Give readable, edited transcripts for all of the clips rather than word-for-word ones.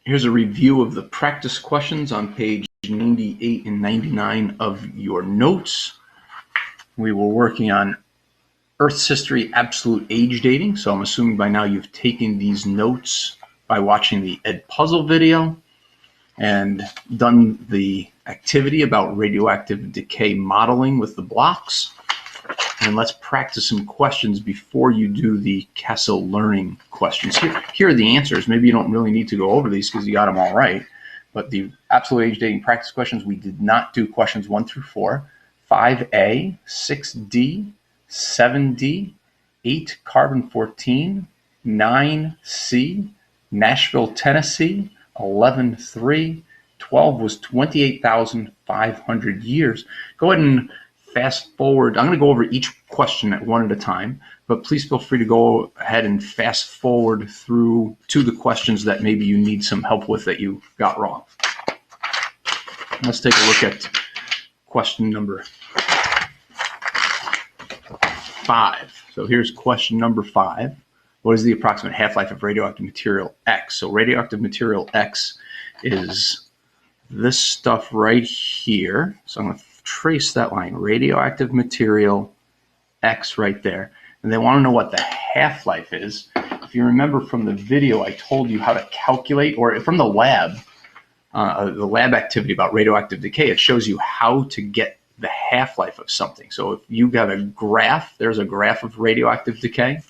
Here's a review of the practice questions on page 98 and 99 of your notes. We were working on Earth's history, absolute age dating. So I'm assuming by now you've taken these notes by watching the Edpuzzle video and done the activity about radioactive decay modeling with the blocks. And let's practice some questions before you do the Kessel learning questions. Here are the answers. Maybe you don't really need to go over these because you got them all right. But the absolute age dating practice questions, we did not do questions 1 through 4. 5A, 6D, 7D, 8 carbon-14, 9C, Nashville, Tennessee, 11.3, 12 was 28,500 years. Go ahead and fast forward. I'm going to go over each question at one at a time, but please feel free to go ahead and fast forward through to the questions that maybe you need some help with that you got wrong. Let's take a look at question number 5. So here's question number 5. What is the approximate half-life of radioactive material X? So radioactive material X is this stuff right here. So I'm going to trace that line, radioactive material X right there. And they want to know what the half-life is. If you remember from the video, I told you how to calculate, or from the lab activity about radioactive decay, it shows you how to get the half-life of something. So if you got a graph, there's a graph of radioactive decay.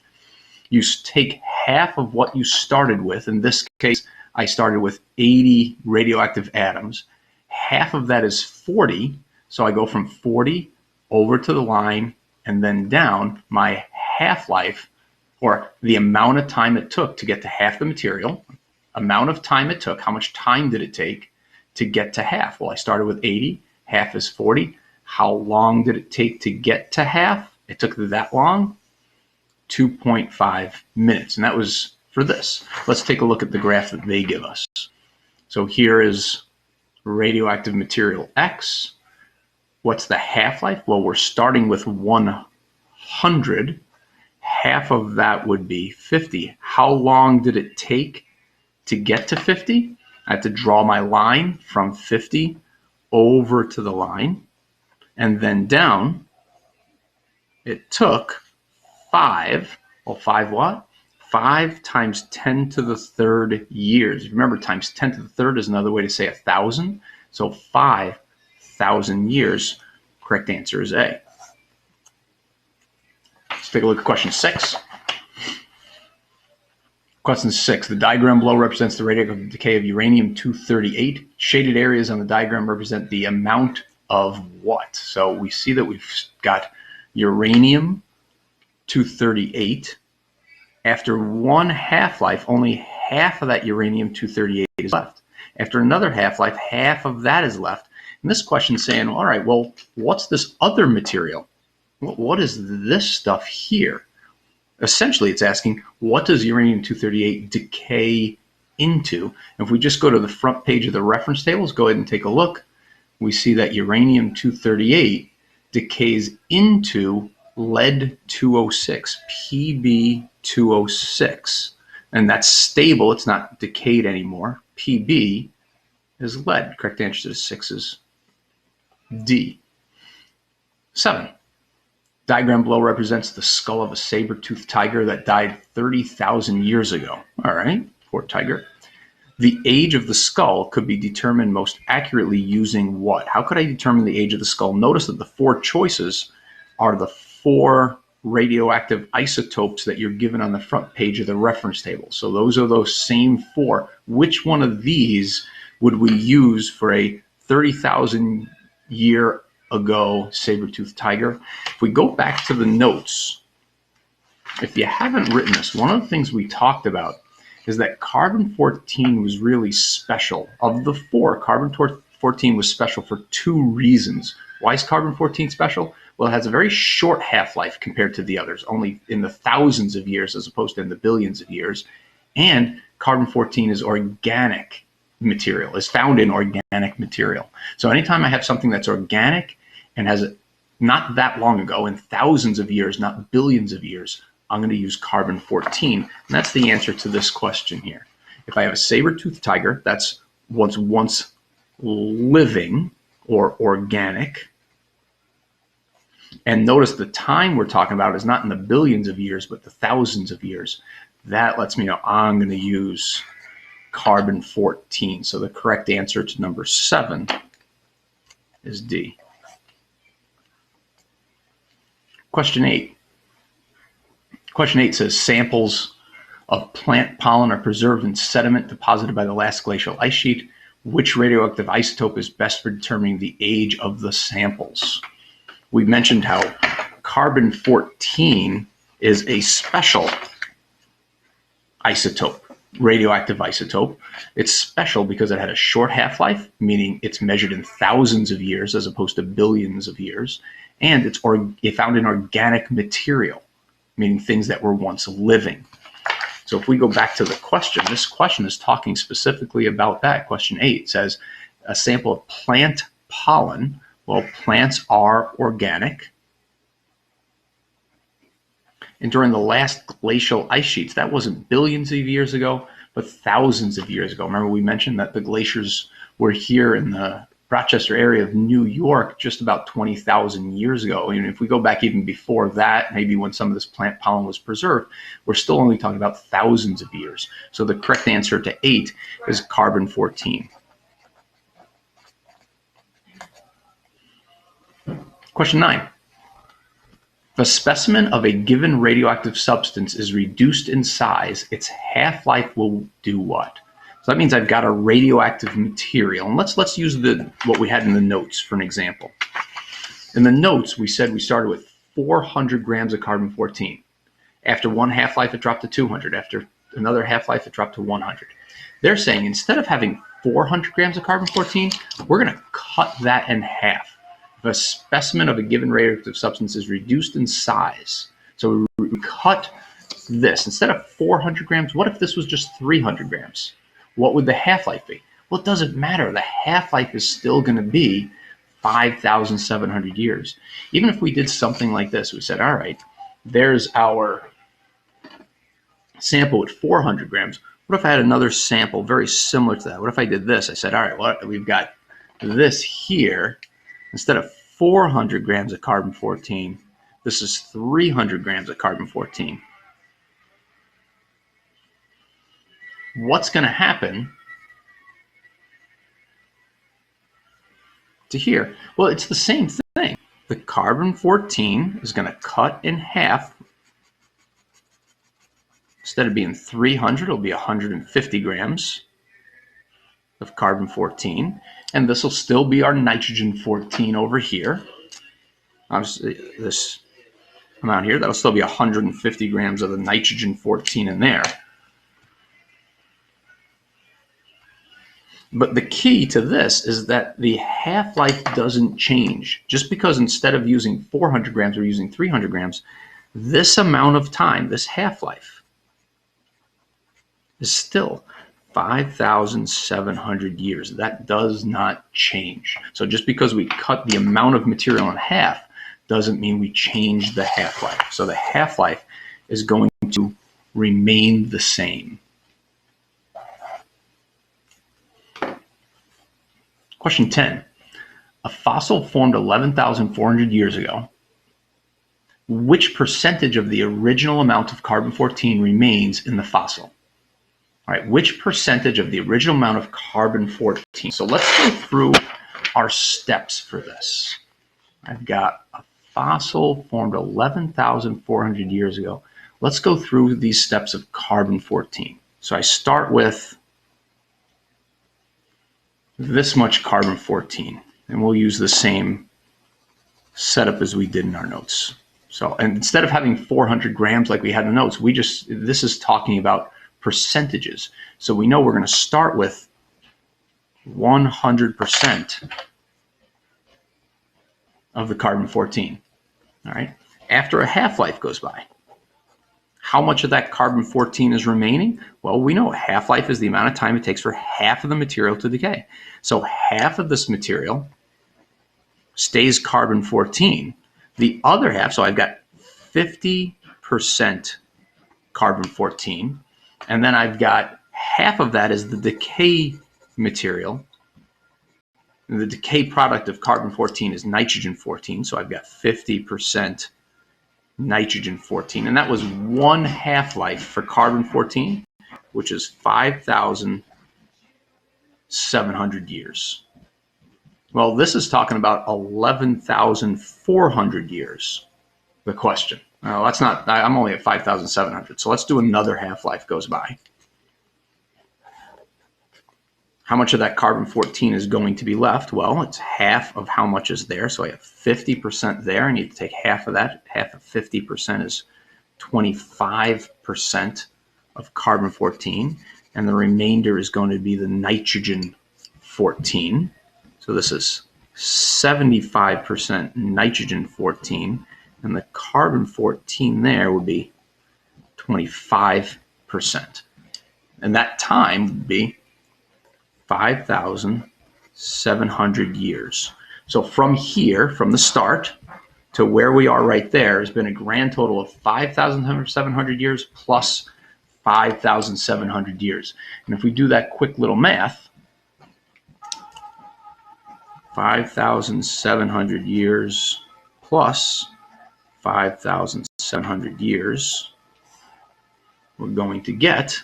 You take half of what you started with. In this case, I started with 80 radioactive atoms. Half of that is 40. So I go from 40 over to the line and then down. My half-life, or the amount of time it took to get to half the material, amount of time it took, how much time did it take to get to half? Well, I started with 80, half is 40. How long did it take to get to half? It took that long, 2.5 minutes. And that was for this. Let's take a look at the graph that they give us. So here is radioactive material X. What's the half-life? Well, we're starting with 100. Half of that would be 50. How long did it take to get to 50? I have to draw my line from 50 over to the line and then down. It took 5. Well, 5 what? 5 times 10 to the third years. Remember, times 10 to the third is another way to say 1,000. So 5,000 years. Correct answer is A. Let's take a look at question 6. Question 6. The diagram below represents the radioactive decay of uranium-238. Shaded areas on the diagram represent the amount of what? So we see that we've got uranium-238. After one half-life, only half of that uranium-238 is left. After another half-life, half of that is left. And this question is saying, all right, well, what's this other material? What is this stuff here? Essentially, it's asking, what does uranium-238 decay into? And if we just go to the front page of the reference tables, go ahead and take a look. We see that uranium-238 decays into lead-206, Pb206. And that's stable. It's not decayed anymore. Pb is lead. Correct answer to 6 is D. 7. Diagram below represents the skull of a saber-toothed tiger that died 30,000 years ago. All right, poor tiger. The age of the skull could be determined most accurately using what? How could I determine the age of the skull? Notice that the 4 choices are the 4 radioactive isotopes that you're given on the front page of the reference table. So those are those same 4. Which one of these would we use for a 30,000 year ago saber-toothed tiger? If we go back to the notes, if you haven't written this, one of the things we talked about is that carbon-14 was really special. Of the 4, carbon-14 was special for 2 reasons. Why is carbon-14 special? Well, it has a very short half-life compared to the others, only in the thousands of years as opposed to in the billions of years. And carbon-14 is organic material, is found in organic material. So anytime I have something that's organic and has not that long ago, in thousands of years, not billions of years, I'm going to use carbon-14. And that's the answer to this question here. if I have a saber-toothed tiger that's once living or organic, and notice the time we're talking about is not in the billions of years, but the thousands of years, that lets me know I'm going to use carbon-14. So the correct answer to number 7 is D. Question 8. Question 8 says samples of plant pollen are preserved in sediment deposited by the last glacial ice sheet. Which radioactive isotope is best for determining the age of the samples? We mentioned how carbon-14 is a special isotope, radioactive isotope. It's special because it had a short half-life, meaning it's measured in thousands of years as opposed to billions of years, and it's found in organic material, meaning things that were once living. So if we go back to the question, this question is talking specifically about that. Question 8 says a sample of plant pollen. Well, plants are organic. And during the last glacial ice sheets, that wasn't billions of years ago, but thousands of years ago. Remember, we mentioned that the glaciers were here in the Rochester area of New York just about 20,000 years ago. And if we go back even before that, maybe when some of this plant pollen was preserved, we're still only talking about thousands of years. So the correct answer to 8 is carbon-14. Question 9. If a specimen of a given radioactive substance is reduced in size, its half-life will do what? So that means I've got a radioactive material. And let's use what we had in the notes for an example. In the notes, we said we started with 400 grams of carbon-14. After one half-life, it dropped to 200. After another half-life, it dropped to 100. They're saying instead of having 400 grams of carbon-14, we're going to cut that in half. If a specimen of a given radioactive substance is reduced in size, so we cut this. Instead of 400 grams, what if this was just 300 grams? What would the half-life be? Well, it doesn't matter. The half-life is still going to be 5,700 years. Even if we did something like this, we said, all right, there's our sample at 400 grams. What if I had another sample very similar to that? What if I did this? I said, all right, well, we've got this here. Instead of 400 grams of carbon-14, this is 300 grams of carbon-14. What's going to happen to here? Well, it's the same thing. The carbon-14 is going to cut in half. Instead of being 300, it'll be 150 grams of carbon-14. And this will still be our nitrogen-14 over here. Obviously, this amount here, that'll still be 150 grams of the nitrogen-14 in there. But the key to this is that the half-life doesn't change. Just because instead of using 400 grams, we're using 300 grams, this amount of time, this half-life, is still 5,700 years. That does not change. So just because we cut the amount of material in half doesn't mean we change the half-life. So the half-life is going to remain the same. Question 10. A fossil formed 11,400 years ago. Which percentage of the original amount of carbon-14 remains in the fossil? All right, which percentage of the original amount of carbon-14? So let's go through our steps for this. I've got a fossil formed 11,400 years ago. Let's go through these steps of carbon-14. So I start with this much carbon-14, and we'll use the same setup as we did in our notes. So, and instead of having 400 grams like we had in the notes, this is talking about percentages. So we know we're going to start with 100% of the carbon-14. All right. After a half-life goes by, how much of that carbon-14 is remaining? Well, we know half-life is the amount of time it takes for half of the material to decay. So half of this material stays carbon-14. The other half, so I've got 50% carbon-14, and then I've got half of that is the decay material. And the decay product of carbon-14 is nitrogen-14, so I've got 50% nitrogen-14. And that was one half-life for carbon-14, which is 5,700 years. Well, this is talking about 11,400 years, the question. Well, that's not, I'm only at 5,700, so let's do another half-life goes by. How much of that carbon-14 is going to be left? Well, it's half of how much is there, so I have 50% there. I need to take half of that. Half of 50% is 25% of carbon-14, and the remainder is going to be the nitrogen-14. So this is 75% nitrogen-14, and the carbon-14 there would be 25%. And that time would be 5,700 years. So from here, from the start to where we are right there, has been a grand total of 5,700 years plus 5,700 years. And if we do that quick little math, 5,700 years plus 5,700 years, we're going to get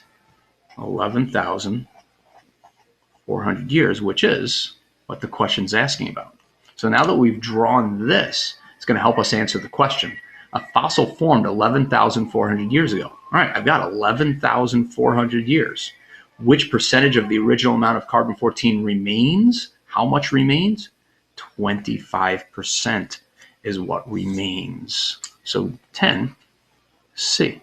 11,400 years, which is what the question's asking about. So now that we've drawn this, it's going to help us answer the question. A fossil formed 11,400 years ago. All right, I've got 11,400 years. Which percentage of the original amount of carbon-14 remains? How much remains? 25% is what remains. So 10C.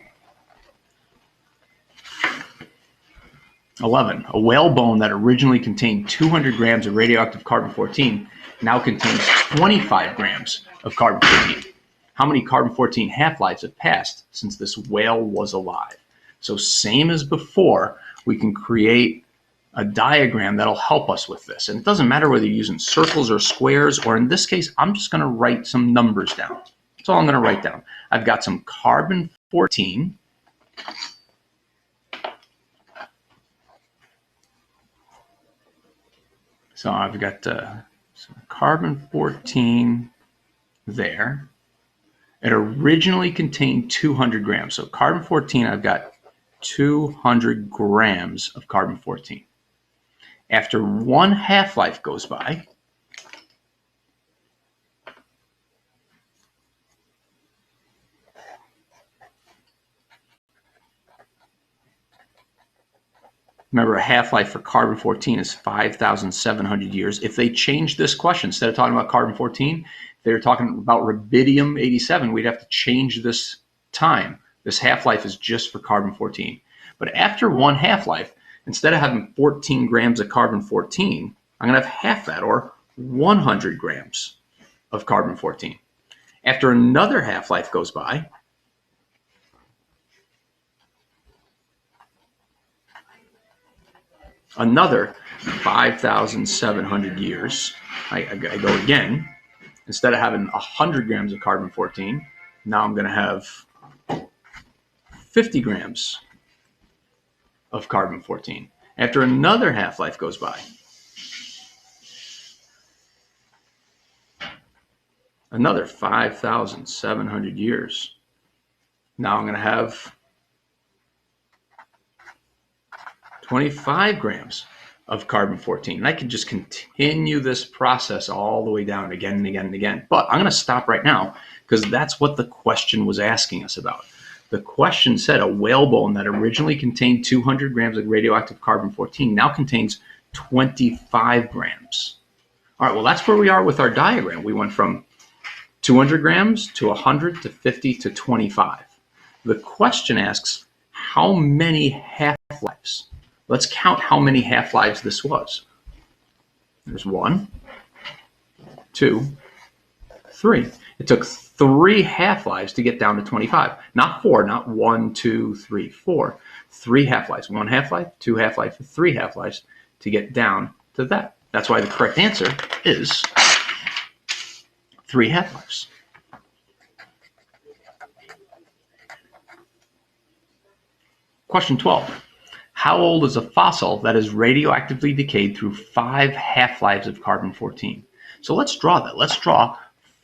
11. A whalebone that originally contained 200 grams of radioactive carbon-14 now contains 25 grams of carbon-14. How many carbon-14 half-lives have passed since this whale was alive? So same as before, we can create a diagram that'll help us with this. And it doesn't matter whether you're using circles or squares, or in this case, I'm just going to write some numbers down. That's all I'm going to write down. I've got some carbon-14. So I've got some carbon-14 there. It originally contained 200 grams. So carbon-14, I've got 200 grams of carbon-14. After one half-life goes by, remember, a half-life for carbon-14 is 5,700 years. If they changed this question, instead of talking about carbon-14, if they were talking about rubidium-87, we'd have to change this time. This half-life is just for carbon-14. But after one half-life, instead of having 14 grams of carbon-14, I'm going to have half that, or 100 grams of carbon-14. After another half-life goes by, another 5,700 years, I go again. Instead of having 100 grams of carbon-14, now I'm going to have 50 grams of carbon-14. After another half-life goes by, another 5,700 years. Now I'm going to have 25 grams of carbon-14. And I can just continue this process all the way down again and again and again. But I'm going to stop right now because that's what the question was asking us about. The question said a whalebone that originally contained 200 grams of radioactive carbon-14 now contains 25 grams. All right, well, that's where we are with our diagram. We went from 200 grams to 100 to 50 to 25. The question asks how many half-lives. Let's count how many half-lives this was. There's 1, 2, 3. It took 3 half-lives to get down to 25. Not 4, not 1, 2, 3, 4. 3 half-lives. 1 half-life, 2 half-lives, 3 half-lives to get down to that. That's why the correct answer is 3 half-lives. Question 12. How old is a fossil that is radioactively decayed through 5 half-lives of carbon-14? So let's draw that. Let's draw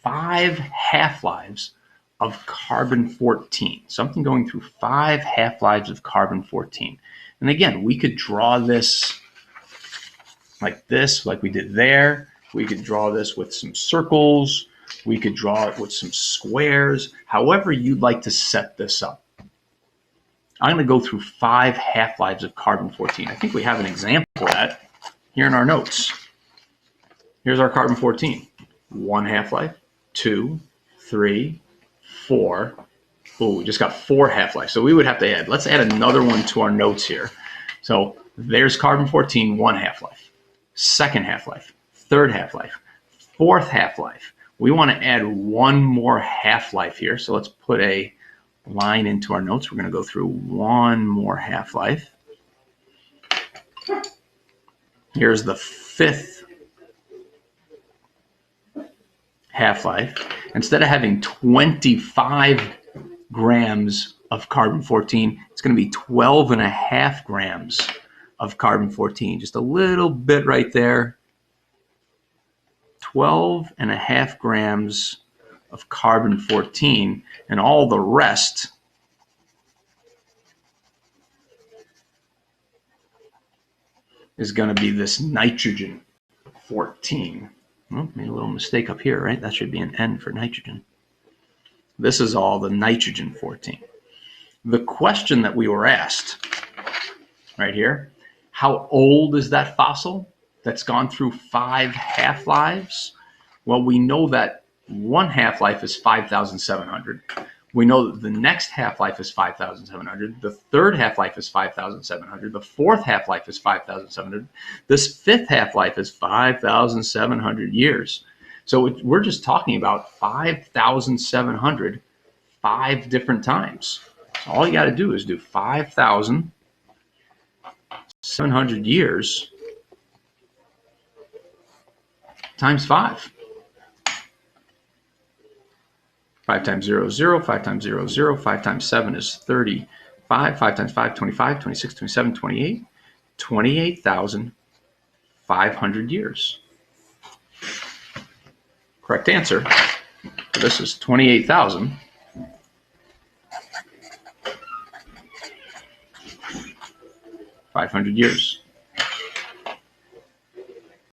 5 half-lives of carbon-14. Something going through 5 half-lives of carbon-14. And again, we could draw this, like we did there. We could draw this with some circles. We could draw it with some squares. However you'd like to set this up. I'm going to go through 5 half-lives of carbon-14. I think we have an example of that here in our notes. Here's our carbon-14. 1 half-life, 2, 3, 4. Oh, we just got 4 half-lives. So we would have to add. Let's add another one to our notes here. So there's carbon-14, 1 half-life. 2nd half-life, 3rd half-life, 4th half-life. We want to add 1 more half-life here. So let's put a line into our notes. We're going to go through 1 more half-life. Here's the 5th half-life. Instead of having 25 grams of carbon-14, it's going to be 12.5 grams of carbon-14. Just a little bit right there. 12.5 grams of carbon-14, and all the rest is going to be this nitrogen-14. Oh, made a little mistake up here, right? That should be an N for nitrogen. This is all the nitrogen-14. The question that we were asked right here, how old is that fossil that's gone through 5 half-lives? Well, we know that 1 half-life is 5,700. We know that the next half-life is 5,700. The 3rd half-life is 5,700. The 4th half-life is 5,700. This 5th half-life is 5,700 years. So we're just talking about 5,700 5 different times. So all you got to do is do 5,700 years times 5. 5 times 0 is 0, 5 times 0 is 0, 5 times 7 is 35, 5 times 5, 25, 26, 27, 28, 28,500 years. Correct answer. So this is 28,500 years.